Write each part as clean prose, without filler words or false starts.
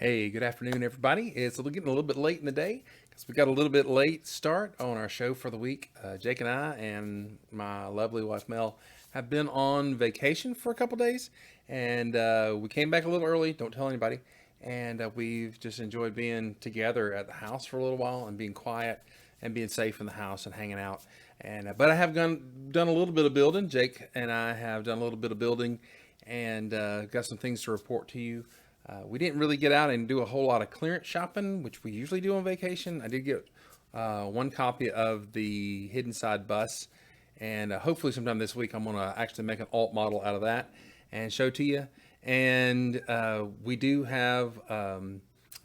Hey, good afternoon, everybody. It's getting a little bit late in the day because we got a little bit late start on our show for the week. Jake and I and my lovely wife Mel have been on vacation for a couple days, and we came back a little early. Don't tell anybody. And we've just enjoyed being together at the house for a little while and being quiet and being safe in the house and hanging out. And but I have done a little bit of building. Jake and I have done a little bit of building, and got some things to report to you. We didn't really get out and do a whole lot of clearance shopping, which we usually do on vacation. I did get one copy of the Hidden Side bus, and hopefully sometime this week I'm going to actually make an alt model out of that and show to you. And we do have a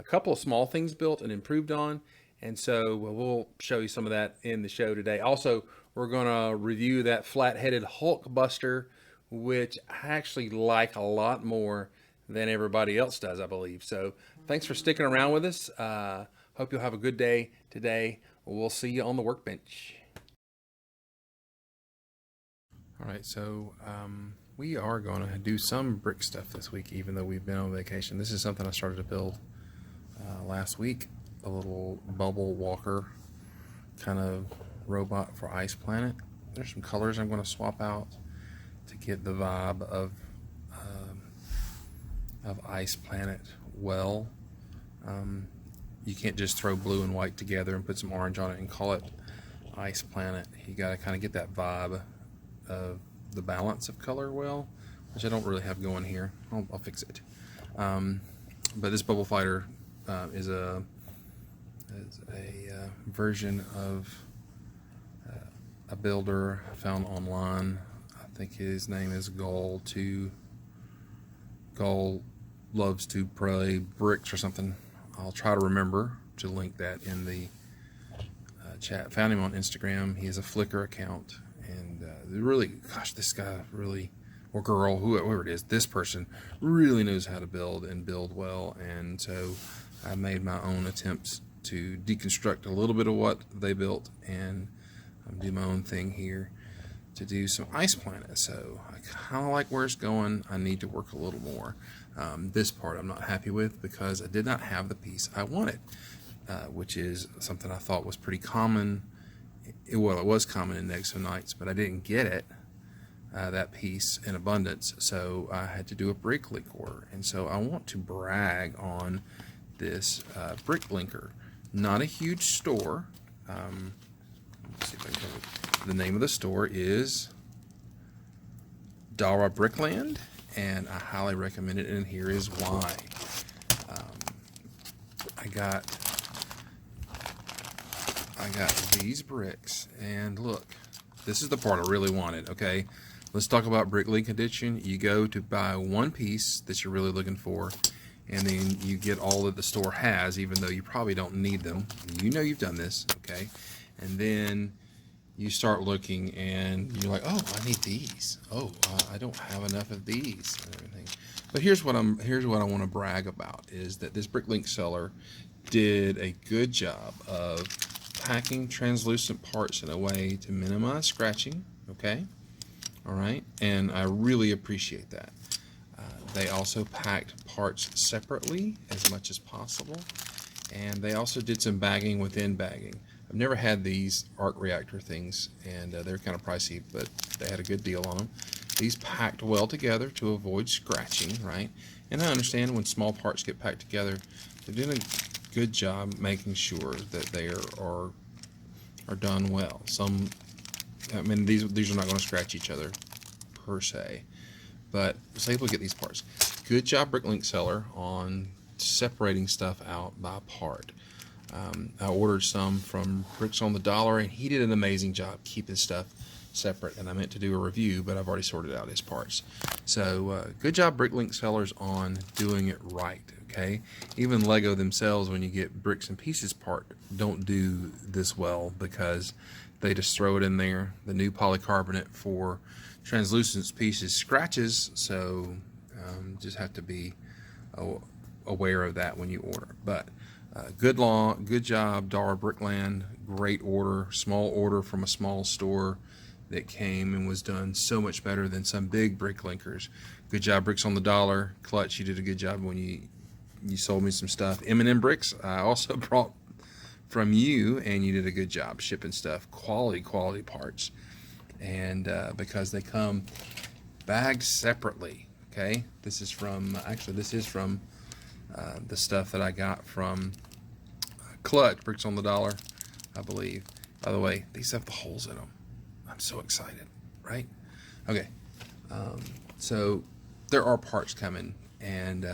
couple of small things built and improved on, and so we'll show you some of that in the show today. Also, we're going to review that flat-headed Hulk Buster, which I actually like a lot more than everybody else does, I believe. So thanks for sticking around with us. Hope you'll have a good day today. We'll see you on the workbench. All right, so we are going to do some brick stuff this week, even though we've been on vacation. This is something I started to build last week, a little bubble walker kind of robot for Ice Planet. There's some colors I'm going to swap out to get the vibe of Ice Planet well. You can't just throw blue and white together and put some orange on it and call it Ice Planet. You got to kind of get that vibe of the balance of color well, which I don't really have going here. I'll fix it. But this bubble fighter is a version of a builder I found online. I think his name is Goal loves to play bricks or something. I'll try to remember to link that in the chat. Found him on Instagram. He has a Flickr account, and really, gosh, this guy really, or girl, whoever it is, this person really knows how to build and build well. And so I made my own attempts to deconstruct a little bit of what they built and do my own thing here to do some Ice Planet. So I kind of like where it's going. I need to work a little more. This part I'm not happy with because I did not have the piece I wanted, which is something I thought was pretty common. Well, it was common in Nexo Nights, but I didn't get it, that piece in abundance, so I had to do a brick link order. And so I want to brag on this brick linker. Not a huge store. Let's see if I can tell it. The name of the store is Brickland, and I highly recommend it, and here is why. I got these bricks, and look, this is the part I really wanted. Okay, let's talk about Bricklink edition. You go to buy one piece that you're really looking for, and then you get all that the store has, even though you probably don't need them. You know you've done this, okay? And then you start looking and you're like, oh, I need these. Oh, I don't have enough of these and everything. But here's what I want to brag about is that this Bricklink seller did a good job of packing translucent parts in a way to minimize scratching. Okay, all right, and I really appreciate that. They also packed parts separately as much as possible, and they also did some bagging within bagging. I've never had these arc reactor things, and they're kind of pricey, but they had a good deal on them. These packed well together to avoid scratching, right? And I understand when small parts get packed together, they're doing a good job making sure that they are done well. I mean, these are not going to scratch each other per se, but was able to get these parts. Good job, Bricklink seller, on separating stuff out by part. I ordered some from Bricks on the Dollar, and he did an amazing job keeping stuff separate, and I meant to do a review, but I've already sorted out his parts. So good job, Bricklink sellers, on doing it right. Okay, even Lego themselves, when you get bricks and pieces part, don't do this well because they just throw it in there. The new polycarbonate for translucent pieces scratches, so just have to be aware of that when you order. But good job, Brickland. Great order, small order from a small store that came and was done so much better than some big brick linkers. Good job, Bricks on the Dollar. Clutch, you did a good job when you you sold me some stuff. M&M Bricks, I also brought from you, and you did a good job shipping stuff, quality parts, and because they come bagged separately. Okay, this is from the stuff that I got from Clutch Bricks on the Dollar, I believe. By the way, these have the holes in them. I'm so excited, right? Okay, so there are parts coming, and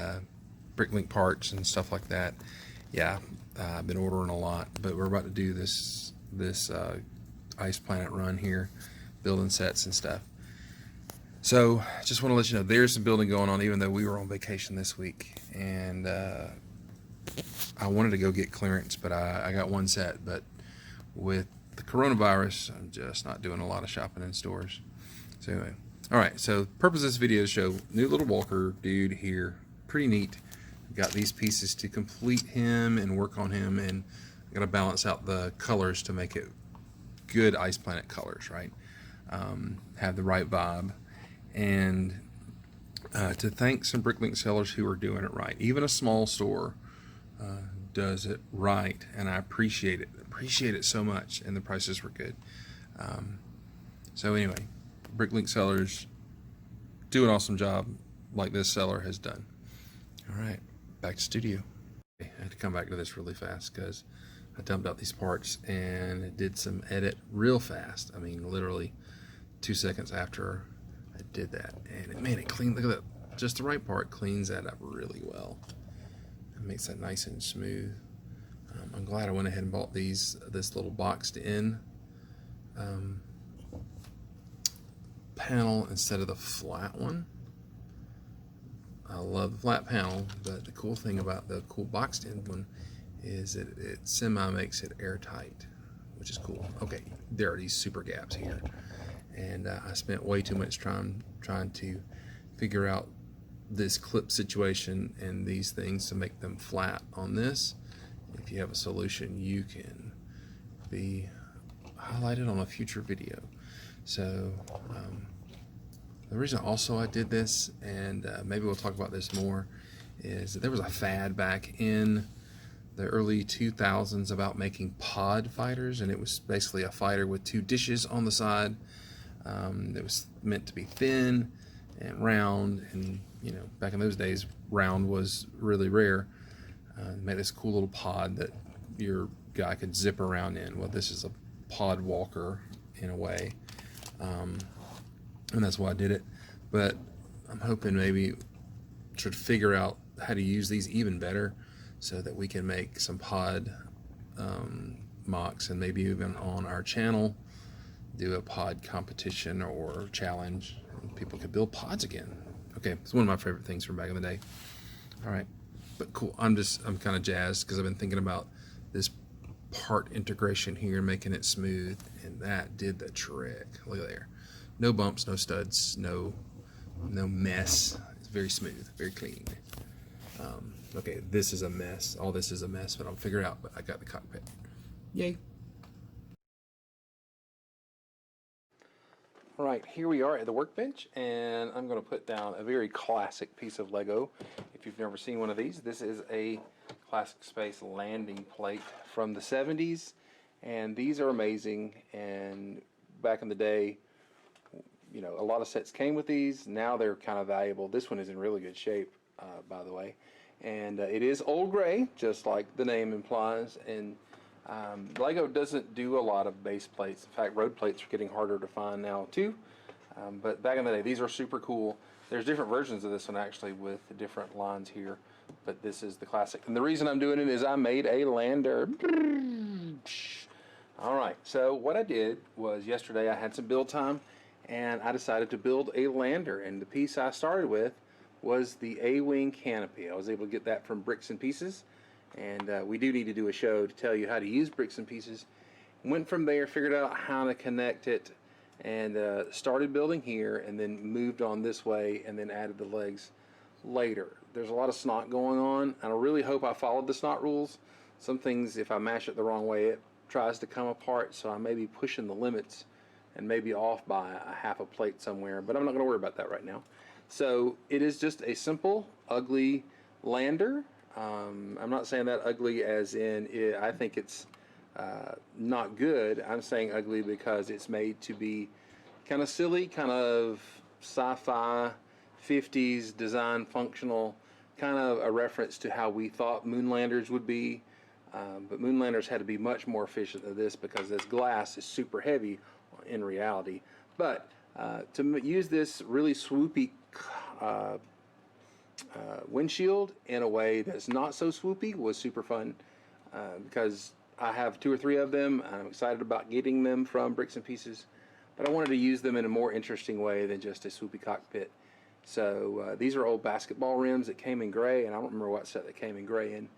Bricklink parts and stuff like that. Yeah, I've been ordering a lot, but we're about to do this Ice Planet run here, building sets and stuff. So just want to let you know there's some building going on, even though we were on vacation this week, and I wanted to go get clearance, but I got one set. But with the coronavirus, I'm just not doing a lot of shopping in stores. So anyway, all right. So the purpose of this video is show new little walker dude here, pretty neat. Got these pieces to complete him and work on him, and I got to balance out the colors to make it good Ice Planet colors, right? Have the right vibe. And to thank some Bricklink sellers who are doing it right. Even a small store does it right, and I appreciate it so much, and the prices were good. So anyway, Bricklink sellers do an awesome job like this seller has done. All right, back to studio. I had to come back to this really fast because I dumped out these parts and it did some edit real fast. I mean, literally 2 seconds after I did that, and man, it cleaned. Look at that, just the right part cleans that up really well. It makes that nice and smooth. I'm glad I went ahead and bought this little boxed in panel instead of the flat one. I love the flat panel, but the cool thing about the cool boxed in one is it semi makes it airtight, which is cool. Okay, there are these super gaps here, and I spent way too much time trying to figure out this clip situation and these things to make them flat on this. If you have a solution, you can be highlighted on a future video. So the reason also I did this, and maybe we'll talk about this more, is that there was a fad back in the early 2000s about making pod fighters, and it was basically a fighter with two dishes on the side. It was meant to be thin and round, and you know, back in those days, round was really rare. Made this cool little pod that your guy could zip around in. Well, this is a pod walker in a way, and that's why I did it. But I'm hoping maybe to figure out how to use these even better, so that we can make some pod MOCS, and maybe even on our channel do a pod competition or challenge, and people could build pods again. Okay, it's one of my favorite things from back in the day. All right, but cool. I'm kind of jazzed because I've been thinking about this part integration here, making it smooth, and that did the trick. Look at there, no bumps, no studs, no mess. It's very smooth, very clean. Okay, this is a mess. All this is a mess, but I'll figure it out. But I got the cockpit. Yay! All right, here we are at the workbench, and I'm going to put down a very classic piece of Lego. If you've never seen one of these, this is a Classic Space landing plate from the 70s, and these are amazing. And back in the day, you know, a lot of sets came with these. Now they're kind of valuable. This one is in really good shape, by the way, and it is old gray, just like the name implies. And Lego doesn't do a lot of base plates. In fact, road plates are getting harder to find now too. But back in the day, these are super cool. There's different versions of this one actually with different lines here, but this is the classic. And the reason I'm doing it is I made a lander. All right, so what I did was yesterday I had some build time, and I decided to build a lander. And the piece I started with was the A-wing canopy. I was able to get that from Bricks and Pieces. And we do need to do a show to tell you how to use Bricks and Pieces. Went from there, figured out how to connect it, and started building here, and then moved on this way, and then added the legs later. There's a lot of snot going on, and I really hope I followed the snot rules. Some things, if I mash it the wrong way, it tries to come apart, so I may be pushing the limits and maybe off by a half a plate somewhere, but I'm not going to worry about that right now. So it is just a simple, ugly lander. I'm not saying that ugly as in I think it's not good. I'm saying ugly because it's made to be kind of silly, kind of sci-fi, 50s design, functional, kind of a reference to how we thought moonlanders would be. But moonlanders had to be much more efficient than this because this glass is super heavy in reality. But to use this really swoopy windshield in a way that's not so swoopy was super fun because I have 2 or 3 of them. I'm excited about getting them from Bricks and Pieces, but I wanted to use them in a more interesting way than just a swoopy cockpit. So these are old basketball rims that came in gray, and I don't remember what set that came in gray and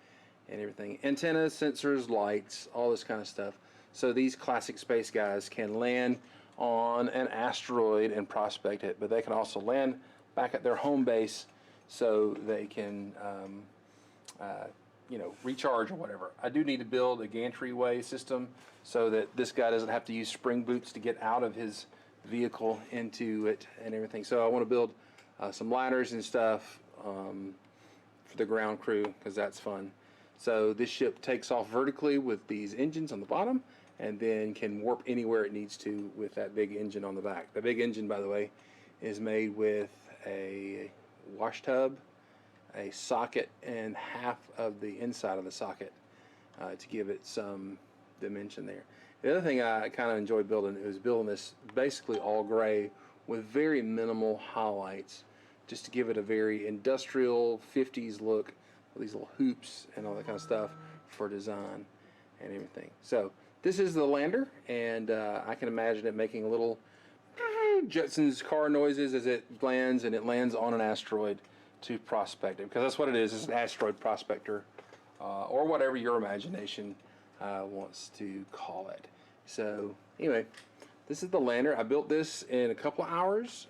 everything. Antennas, sensors, lights, all this kind of stuff. So these classic space guys can land on an asteroid and prospect it, but they can also land back at their home base so they can you know, recharge or whatever. I do need to build a gantry-way system so that this guy doesn't have to use spring boots to get out of his vehicle into it and everything. So I want to build some ladders and stuff for the ground crew because that's fun. So this ship takes off vertically with these engines on the bottom and then can warp anywhere it needs to with that big engine on the back. The big engine, by the way, is made with a wash tub, a socket, and half of the inside of the socket to give it some dimension there. The other thing I kind of enjoyed building is building this basically all gray with very minimal highlights, just to give it a very industrial 50s look with these little hoops and all that kind of stuff for design and everything. So this is the lander, and I can imagine it making a little Jetsons car noises as it lands, and it lands on an asteroid to prospect it, because that's what it is. It's an asteroid prospector, or whatever your imagination wants to call it. So anyway, this is the lander. I built this in a couple of hours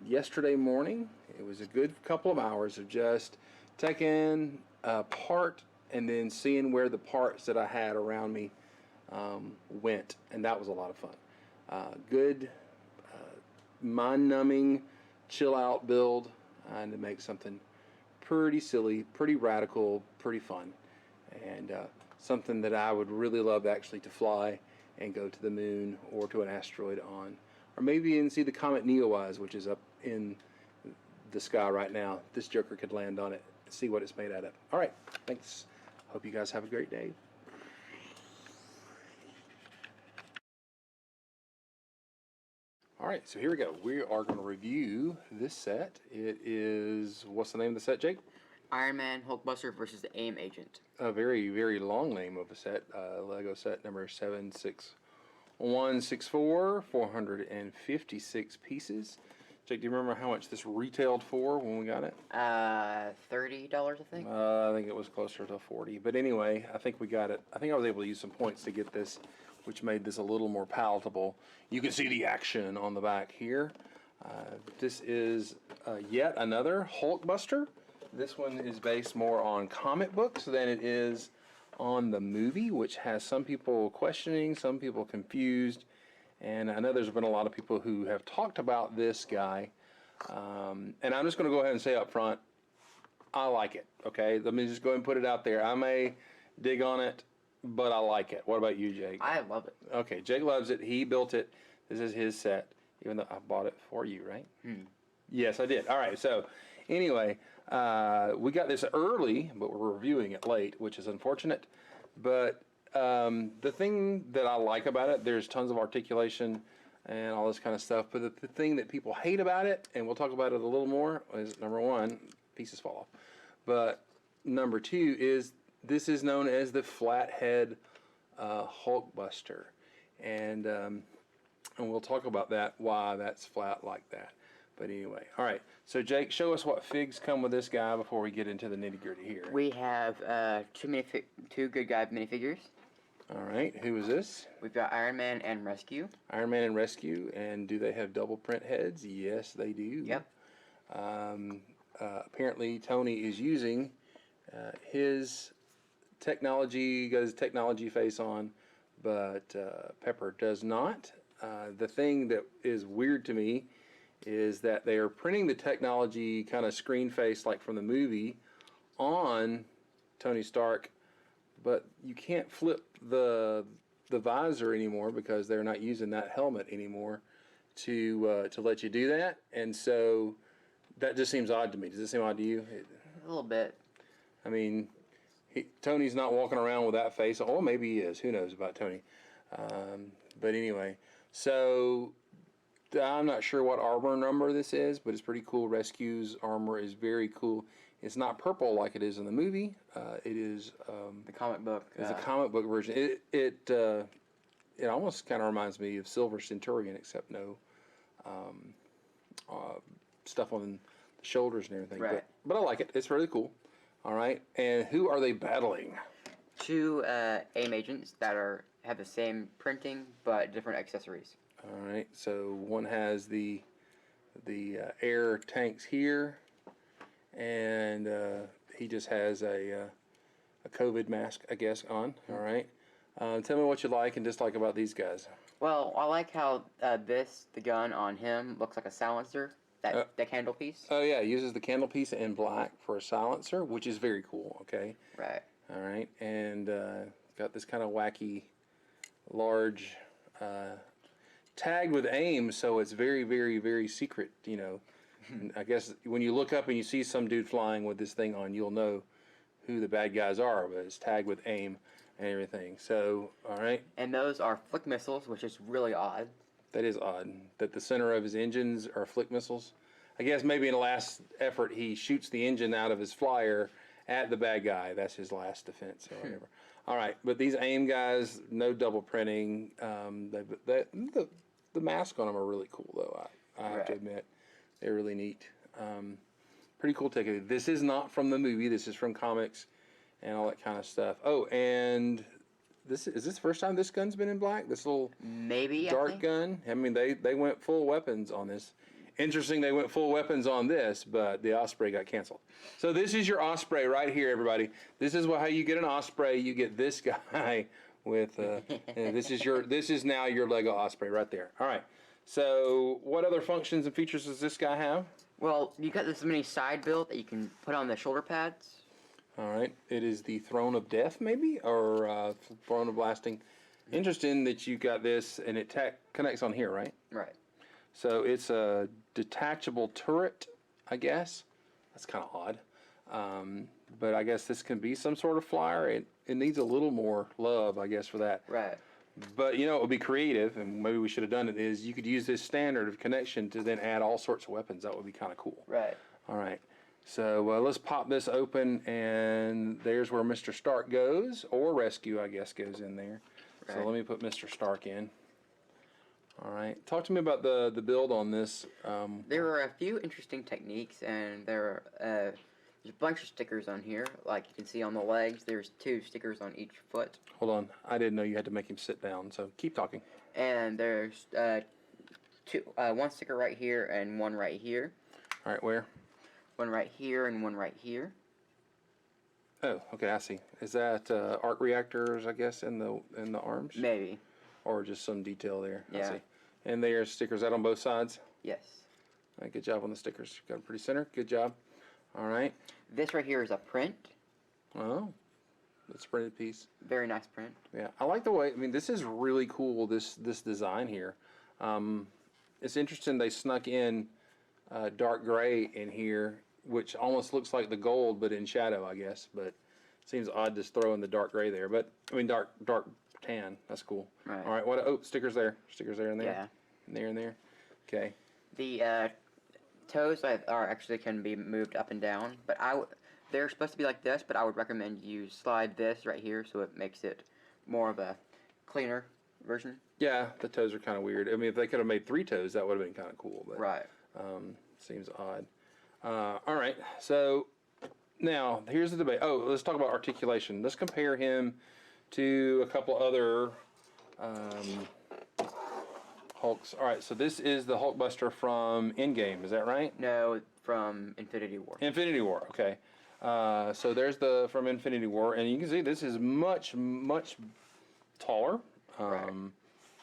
yesterday morning. It was a good couple of hours of just taking apart and then seeing where the parts that I had around me went, and that was a lot of fun. Good mind-numbing chill out build and to make something pretty silly, pretty radical, pretty fun, and something that I would really love actually to fly and go to the moon or to an asteroid on, or maybe even see the comet Neowise, which is up in the sky right now. This joker could land on it, see what it's made out of. All right, thanks. Hope you guys have a great day. All right, so here we go. We are going to review this set. It is, what's the name of the set, Jake? Iron Man, Hulkbuster versus the AIM Agent. A very, very long name of a set. Lego set number 76164, 456 pieces. Jake, do you remember how much this retailed for when we got it? $30, I think. I think it was closer to 40. But anyway, I think we got it. I think I was able to use some points to get this, which made this a little more palatable. You can see the action on the back here. This is yet another Hulkbuster. This one is based more on comic books than it is on the movie, which has some people questioning, some people confused, and I know there's been a lot of people who have talked about this guy. And I'm just going to go ahead and say up front, I like it. Okay, let me just go ahead and put it out there. I may dig on it, but I like it. What about you, Jake? I love it. Okay, Jake loves it. He built it. This is his set, even though I bought it for you, right? Yes, I did. All right, so anyway, we got this early, but we're reviewing it late, which is unfortunate. But the thing that I like about it, there's tons of articulation and all this kind of stuff. But the thing that people hate about it, and we'll talk about it a little more, is number one, pieces fall off. But number two is this is known as the flathead Hulkbuster, and we'll talk about that, why that's flat like that. But anyway, all right. So Jake, show us what figs come with this guy before we get into the nitty gritty here. We have two Good Guy minifigures. All right. Who is this? We've got Iron Man and Rescue. Iron Man and Rescue. And do they have double print heads? Yes, they do. Yep. Apparently, Tony is using his technology, got his technology face on, but Pepper does not. The thing that is weird to me is that they are printing the technology kind of screen face like from the movie on Tony Stark, but you can't flip the visor anymore because they're not using that helmet anymore to let you do that, and so that just seems odd to me. Does it seem odd to you? A little bit. I mean, Tony's not walking around with that face. Oh, maybe he is. Who knows about Tony? But anyway, so I'm not sure what armor number this is, but it's pretty cool. Rescue's armor is very cool. It's not purple like it is in the movie. It is The comic book. it's a comic book version. It almost kind of reminds me of Silver Centurion, except no stuff on the shoulders and everything. Right. But I like it. It's really cool. All right. And who are they battling? Two AIM agents that have the same printing but different accessories. All right. So one has the air tanks here, and he just has a COVID mask, I guess, on. All right. Tell me what you like and dislike about these guys. Well, I like how the gun on him looks like a silencer. That candle piece. Oh yeah, it uses the candle piece in black for a silencer, which is very cool. Okay. Right. All right, and got this kind of wacky, large, tagged with AIM, so it's very, very, very secret. You know, I guess when you look up and you see some dude flying with this thing on, you'll know who the bad guys are. But it's tagged with AIM and everything. So, all right. And those are flick missiles, which is really odd. That is odd. That the center of his engines are flick missiles. I guess maybe in the last effort he shoots the engine out of his flyer at the bad guy. That's his last defense or whatever. All right, but these AIM guys, no double printing. The mask on them are really cool though. I have to admit, they're really neat. Pretty cool ticket. This is not from the movie. This is from comics and all that kind of stuff. Oh, and is this the first time this gun's been in black? This little dart gun. I mean, they went full weapons on this. Interesting, they went full weapons on this, but the Osprey got canceled. So this is your Osprey right here, everybody. This is how you get an Osprey. You get this guy with. This is now your Lego Osprey right there. All right. So what other functions and features does this guy have? Well, you got this mini side build that you can put on the shoulder pads. All right. It is the Throne of Death, maybe, or Throne of Blasting. Interesting that you got this, and it connects on here, right? Right. So it's a detachable turret, I guess. That's kind of odd. But I guess this can be some sort of flyer. It needs a little more love, I guess, for that. Right. But, you know, it would be creative, and maybe we should have done it, is you could use this standard of connection to then add all sorts of weapons. That would be kind of cool. Right. All right. So let's pop this open, and there's where Mr. Stark goes, or Rescue, I guess, goes in there. Right. So let me put Mr. Stark in. All right. Talk to me about the build on this. There are a few interesting techniques, and there's a bunch of stickers on here. Like you can see on the legs, there's 2 stickers on each foot. Hold on. I didn't know you had to make him sit down, so keep talking. And there's one sticker right here and one right here. All right, where? One right here and one right here. Oh, okay, I see. Is that arc reactors, I guess, in the arms? Maybe. Or just some detail there. Yeah. I see. And there are stickers out on both sides? Yes. All right, good job on the stickers. Got them pretty center. Good job. All right. This right here is a print. Oh, that's a printed piece. Very nice print. Yeah, I like the way, I mean, this is really cool, this design here. It's interesting they snuck in dark gray in here, which almost looks like the gold, but in shadow, I guess. But it seems odd to throw in the dark gray there. But, I mean, dark tan. That's cool. Right. All right. What? Oh, stickers there. Stickers there and there. Yeah. And there and there. Okay. The toes are actually can be moved up and down, but they're supposed to be like this. But I would recommend you slide this right here, so it makes it more of a cleaner version. Yeah, the toes are kind of weird. I mean, if they could have made 3 toes, that would have been kind of cool. But, right. Seems odd. All right. So now here's the debate. Oh, let's talk about articulation. Let's compare him to a couple other Hulks. All right, so this is the Hulkbuster from Endgame, is that right? No, from Infinity War. Infinity War, okay. So there's from Infinity War, and you can see this is much, much taller Right.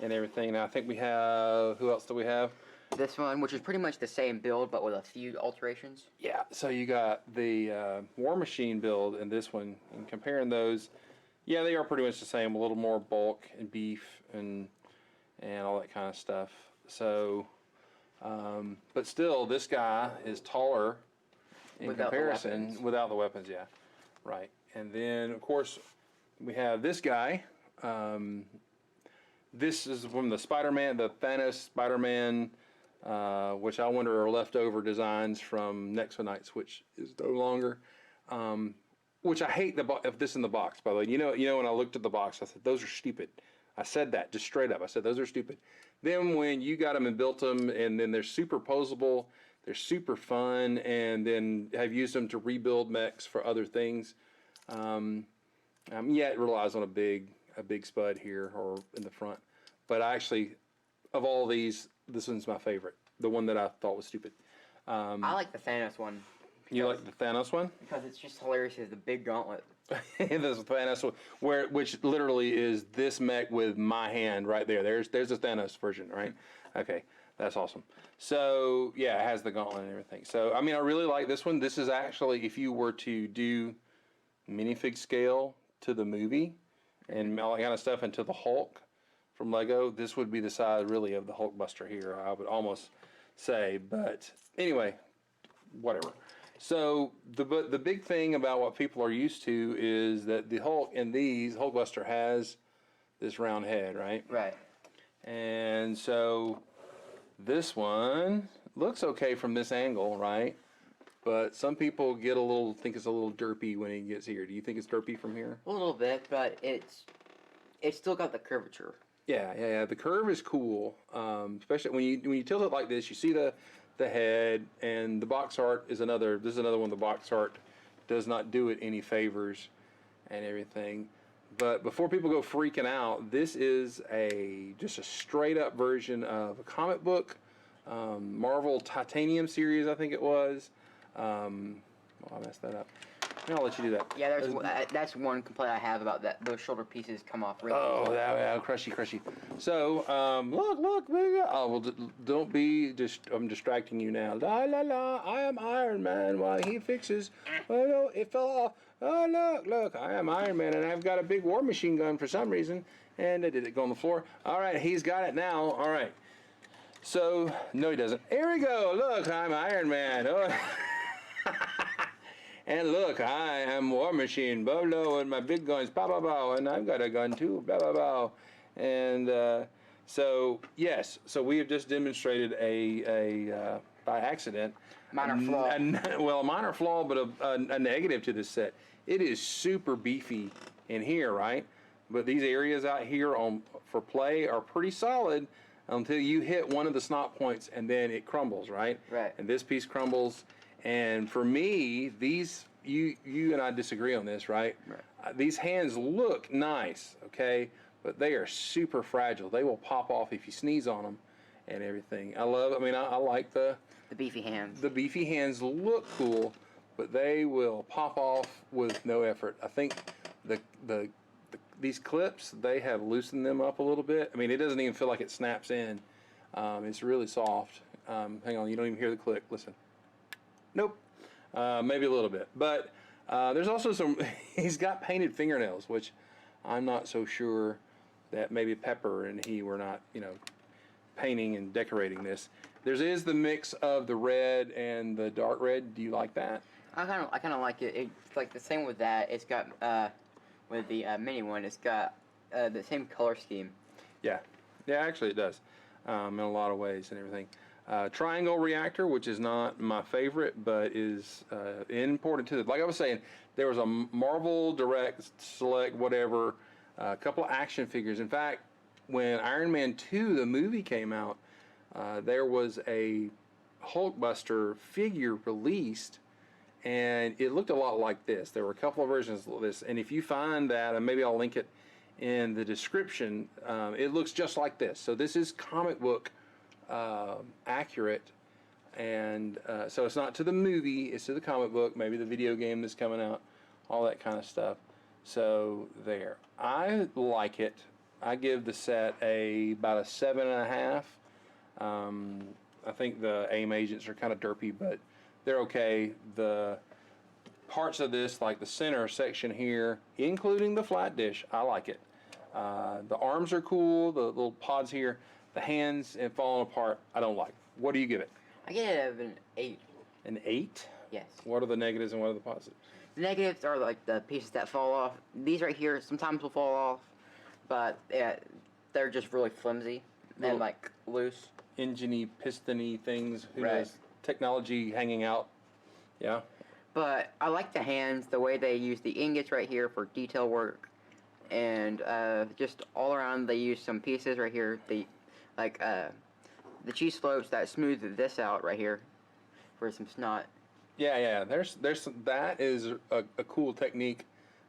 and everything. Now I think we have, who else do we have? this one, which is pretty much the same build, but with a few alterations. Yeah, so you got the War Machine build and this one, and comparing those, yeah, they are pretty much the same, a little more bulk and beef and all that kind of stuff. So, but still, this guy is taller in Without comparison, without the weapons, yeah, right. And then, of course, we have this guy. This is from the Spider-Man, the Thanos Spider-Man, which I wonder are leftover designs from Nexonites, which is no longer. Which I hate of this in the box, by the way. You know, when I looked at the box, I said those are stupid. I said that just straight up. I said those are stupid. Then when you got them and built them, and then they're superposable, they're super fun, and then have used them to rebuild mechs for other things. Yeah, it relies on a big spud here or in the front, but I actually, of all these, this one's my favorite. The one that I thought was stupid. I like the Thanos one. You like the Thanos one? Because it's just hilarious. It's the big gauntlet. This Thanos one, which literally is this mech with my hand right there. There's a Thanos version, right? Okay, that's awesome. So yeah, it has the gauntlet and everything. So I mean, I really like this one. This is actually, if you were to do minifig scale to the movie and all that kind of stuff, and to the Hulk from Lego, this would be the size really of the Hulkbuster here, I would almost say. But anyway, whatever. So the big thing about what people are used to is that the Hulk in these, Hulkbuster has this round head, right? Right. And so this one looks okay from this angle, right? But some people think it's a little derpy when it gets here. Do you think it's derpy from here? A little bit, but it's still got the curvature. Yeah. The curve is cool, especially when you tilt it like this. You see the head, and the box art is another. This is another one. The box art does not do it any favors, and everything. But before people go freaking out, this is just a straight up version of a comic book, Marvel Titanium series, I think it was. I messed that up. I'll let you do that. Yeah, that's one complaint I have about that. Those shoulder pieces come off really easy. Yeah, crushy. So, look, big. Oh, well, don't be I'm distracting you now. La, I am Iron Man while he fixes. Oh, no, it fell off. Oh, look, I am Iron Man, and I've got a big war machine gun for some reason. And did it go on the floor? All right, he's got it now. All right. So, no, he doesn't. Here we go. Look, I'm Iron Man. Oh. And look, I am War Machine, blah, blah, and my big guns, pow, pow, pow, and I've got a gun too, blah, blah, blah. And so, yes, so we have just demonstrated by accident, minor flaw. A minor flaw, but a negative to this set. It is super beefy in here, right? But these areas out here for play are pretty solid until you hit one of the snot points, and then it crumbles, right? Right. And this piece crumbles. And for me, you and I disagree on this, right? Right. These hands look nice, okay, but they are super fragile. They will pop off if you sneeze on them and everything. I like the beefy hands. The beefy hands look cool, but they will pop off with no effort. I think these clips, they have loosened them up a little bit. I mean, it doesn't even feel like it snaps in. It's really soft. Hang on, you don't even hear the click. Listen. Nope, maybe a little bit, but there's also he's got painted fingernails, which I'm not so sure that maybe Pepper and he were not, painting and decorating this. There is the mix of the red and the dark red. Do you like that? I kind of like it. It's like the same with that. It's got with the mini one. It's got the same color scheme. Yeah, actually it does, in a lot of ways and everything. Triangle reactor, which is not my favorite, but is important to like I was saying, there was a Marvel Direct Select whatever, a couple of action figures. In fact, when Iron Man 2, the movie, came out, there was a Hulkbuster figure released, and it looked a lot like this. There were a couple of versions of this, and if you find that, and maybe I'll link it in the description, it looks just like this. So this is comic book accurate, and so it's not to the movie, it's to the comic book, maybe the video game that's coming out, all that kind of stuff. So there, I like it. I give the set about a 7.5. I think the AIM agents are kind of derpy, but they're okay. The parts of this, like the center section here, including the flat dish, I like it. The arms are cool, the little pods here. The hands and falling apart, I don't like. What do you give it? I get it an 8. An 8? Yes. What are the negatives and what are the positives? The negatives are like the pieces that fall off. These right here sometimes will fall off, but yeah, they're just really flimsy and like loose. Engine-y, piston-y things. Who Right. knows? Technology hanging out. Yeah. But I like the hands, the way they use the ingots right here for detail work, and just all around they use some pieces right here. The cheese floats that smooth this out right here for some snot. Yeah. There's some, that is a cool technique.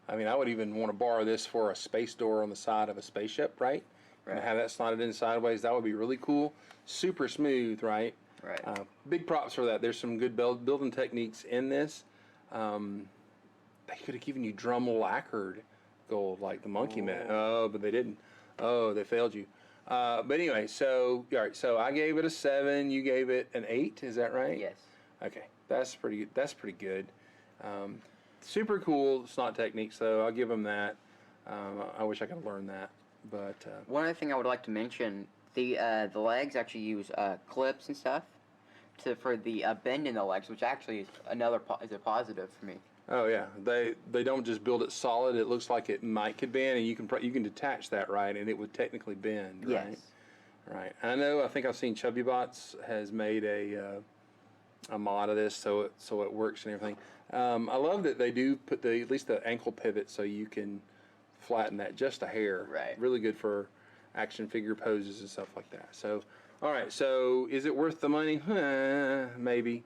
I mean, I would even want to borrow this for a space door on the side of a spaceship, right? And have that slotted in sideways. That would be really cool. Super smooth, right? Right. Big props for that. There's some good building techniques in this. They could have given you drum lacquered gold like the Monkey Man. Oh, but they didn't. Oh, they failed you. But anyway, so all right. So I gave it a 7. You gave it an 8. Is that right? Yes. Okay, that's pretty good. Super cool snot techniques, though. I'll give them that. I wish I could learn that, but One other thing I would like to mention: the legs actually use clips and stuff for the bend in the legs, which actually is is a positive for me. oh yeah, they don't just build it solid. It looks like it could bend, and you can detach that, right, and it would technically bend, right? Yes. Right. I think I've seen Chubby Bots has made a mod of this, so it works and everything. I love that they do put at least the ankle pivot so you can flatten that just a hair. Right. Really good for action figure poses and stuff like that. So, all right. So, is it worth the money? Maybe.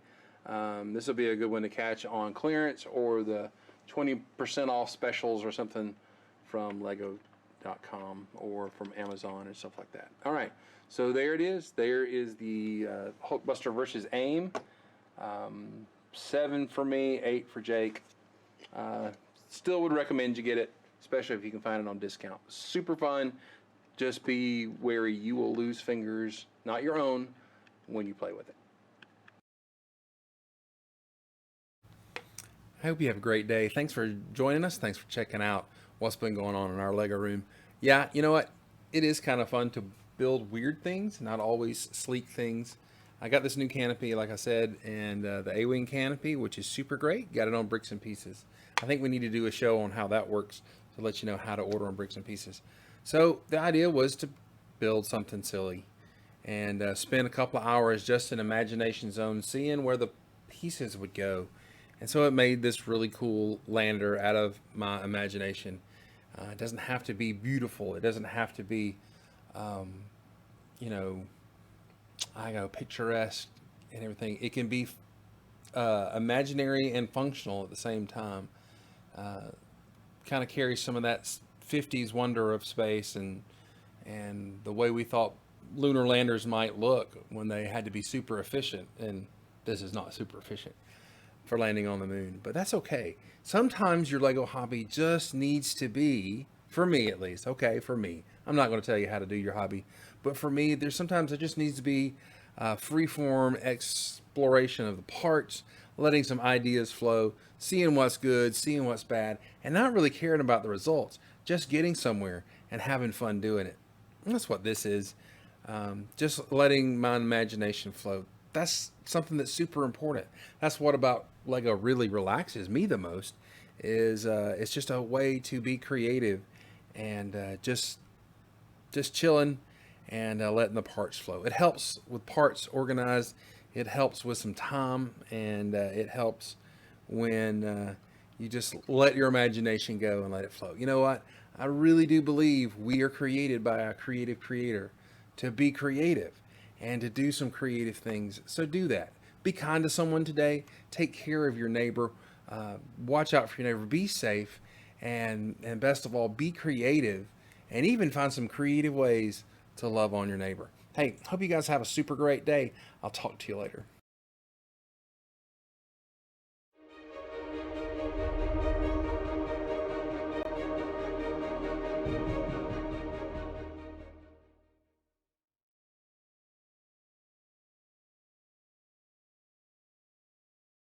This will be a good one to catch on clearance or the 20% off specials or something from Lego.com or from Amazon and stuff like that. All right. So there it is. There is the Hulkbuster versus AIM. 7 for me, 8 for Jake. Still would recommend you get it, especially if you can find it on discount. Super fun. Just be wary you will lose fingers, not your own, when you play with it. I hope you have a great day. Thanks for joining us. Thanks for checking out what's been going on in our Lego room. Yeah, you know what? It is kind of fun to build weird things, not always sleek things. I got this new canopy, like I said, and the A-Wing canopy, which is super great. Got it on Bricks and Pieces. I think we need to do a show on how that works to let you know how to order on Bricks and Pieces. So the idea was to build something silly and spend a couple of hours just in imagination zone seeing where the pieces would go. And so it made this really cool lander out of my imagination. It doesn't have to be beautiful. It doesn't have to be, picturesque and everything. It can be imaginary and functional at the same time. Kind of carries some of that 50s wonder of space and the way we thought lunar landers might look when they had to be super efficient. And this is not super efficient for landing on the moon, but that's okay. Sometimes your Lego hobby just needs to be, for me at least, okay, for me. I'm not going to tell you how to do your hobby, but for me, sometimes it just needs to be free-form exploration of the parts, letting some ideas flow, seeing what's good, seeing what's bad, and not really caring about the results, just getting somewhere and having fun doing it. And that's what this is. Just letting my imagination flow. That's something that's super important. That's what about Lego really relaxes me the most, is it's just a way to be creative and just chilling and letting the parts flow. It helps with parts organized. It helps with some time, and it helps when you just let your imagination go and let it flow. You know what? I really do believe we are created by a creative creator to be creative and to do some creative things. So do that. Be kind to someone today. Take care of your neighbor. Watch out for your neighbor. Be safe. And best of all, be creative and even find some creative ways to love on your neighbor. Hey, hope you guys have a super great day. I'll talk to you later.